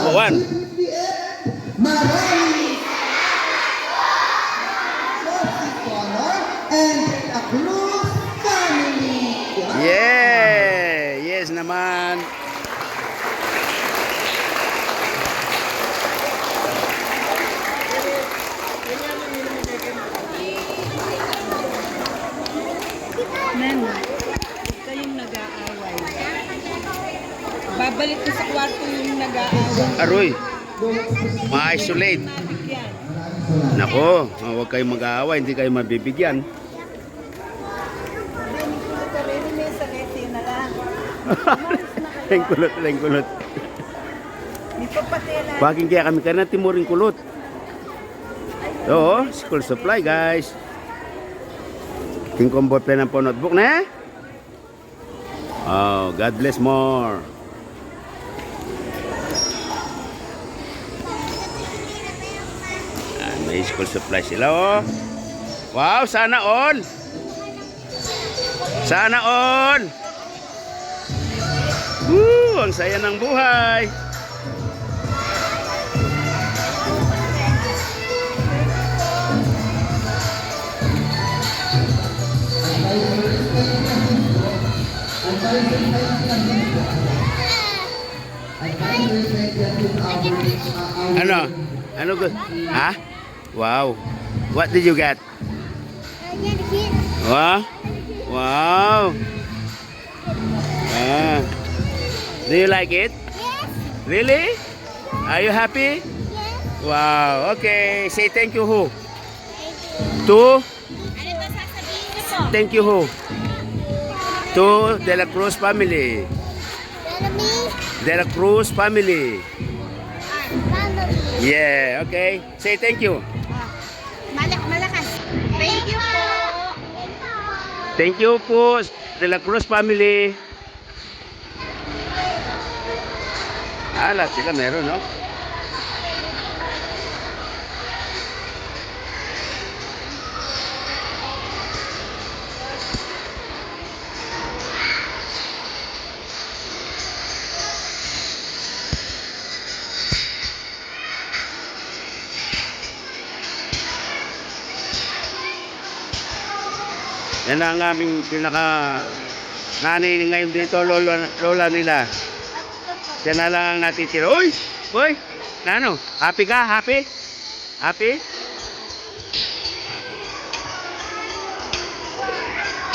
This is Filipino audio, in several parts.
po 1. Maraming and a close family. Yeah! Yes naman. Nen, kayong nag-aaway. Babalik ko sa kwarto yung nag-aaway. Aroy, ma-isolate. Mabigyan. Nako, huwag kayong mag-aaway, hindi kayo mabibigyan. Lengkulot, lengkulot. Baging kaya kami karena timuring kulot. Oo, school supply guys. Tingkong ballpen po notebook na. Oh, God bless more. May school supply sila oh. Wow, sana all. Sana all. Woo, ang saya ng buhay. Ano? Ano ko? Ha? Wow. What did you get? Wow. Wow. Ah. Do you like it? Yes. Really? Are you happy? Yes. Wow. Okay. Say thank you who? Thank you. To? Ano ba sasabihin niyo po? Thank you who? To De La Cruz family. Jeremy? De La Cruz family. Family. Yeah. Okay. Say thank you. Malakas. Thank you po. Thank you po De La Cruz family. Lahat sila meron, no? Yan ang aming pinaka nanay ngayon dito, lola nila. Siya na lang ang natitira. Uy! Boy! Ano? Happy ka? Happy? Happy?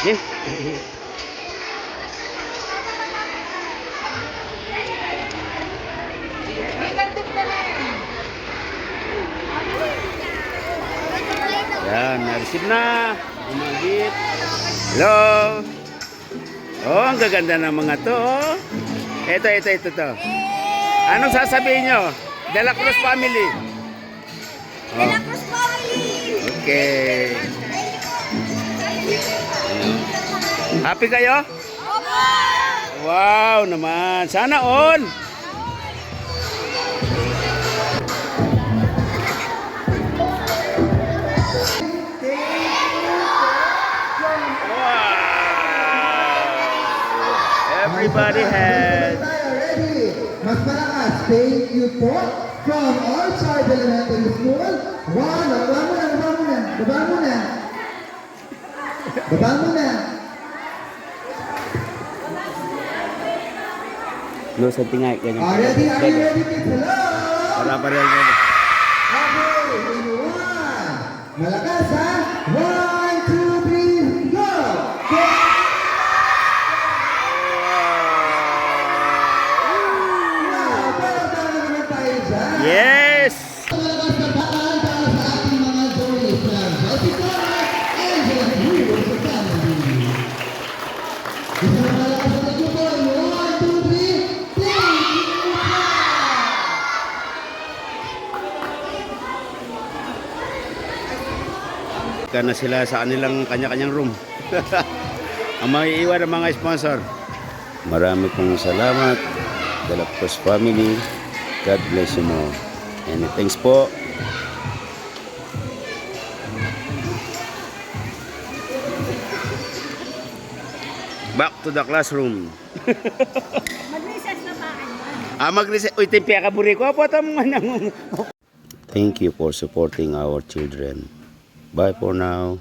Eh? Yan, na-receive na. Umagit. Hello. Oh, ang gaganda ng mga to. Oh. Ito to. Anong sasabihin nyo? De La Cruz family. De La Cruz family. Okay. Happy kayo? Opo. Wow naman. Sana all. Everybody has. Mas malakas. Thank you po from Orchard Elementary School. Wow, baba mo na. No, sa tingay. Ganyan. Are you ready, kids? Hello? Para pa rin. Okay, in one. Malakas ha? 1, 2, 3, go! Go! Wow, parang tama naman tayo dyan. Yes! Malakas na bataan para sa ating mga Zoe fans. Jessica, Angela, Hero sa family. Isa na malakas na tutuloy. 1, 2, 3, thank you! Na sila sa kanilang kanya-kanyang room. Ang maiiwan ng mga sponsor. Marami pong salamat. De La Cruz family. God bless you more. And thanks po. Back to the classroom. Mag-recess na ba kayo? Uy, timpi ka buri ko. Apo, Thank you for supporting our children. Bye for now.